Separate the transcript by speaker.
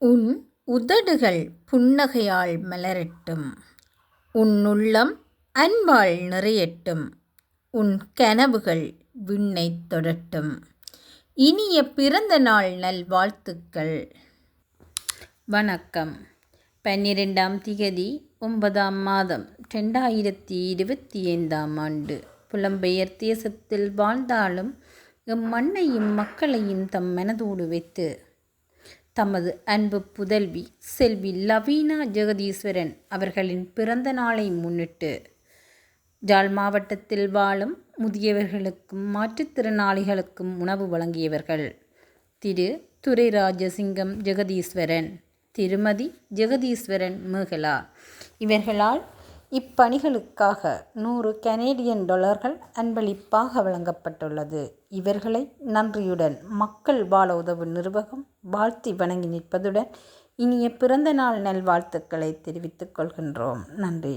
Speaker 1: உன் உதடுகள் புன்னகையால் மலரட்டும், உன் உள்ளம் அன்பால் நிறையட்டும், உன் கனவுகள் விண்ணைத் தொடட்டும். இனிய பிறந்த நாள் நல்வாழ்த்துக்கள்.
Speaker 2: வணக்கம். 12ஆம் திகதி 9ஆம் மாதம் 2025ஆம் ஆண்டு. புலம்பெயர் தேசத்தில் வாழ்ந்தாலும் மண்ணையும் மக்களையும் தம் மனதோடு வைத்து தமது அன்பு புதல்வி செல்வி லவீனா ஜெகதீஸ்வரன் அவர்களின் பிறந்த நாளை முன்னிட்டு ஜாழ் மாவட்டத்தில் வாழும் முதியவர்களுக்கும் மாற்றுத்திறனாளிகளுக்கும் உணவு வழங்கியவர்கள் திரு துரைராஜசிங்கம் ஜெகதீஸ்வரன், திருமதி ஜெகதீஸ்வரன் மேகலா. இவர்களால் இப்பணிகளுக்காக 100 கனேடியன் டாலர்கள் அன்பளிப்பாக வழங்கப்பட்டுள்ளது. இவர்களை நன்றியுடன் மக்கள் வாழ உதவு நிர்வாகம் வாழ்த்தி வணங்கி நிற்பதுடன் இனிய பிறந்த நாள் நல்வாழ்த்துக்களை தெரிவித்துக் கொள்கின்றோம். நன்றி.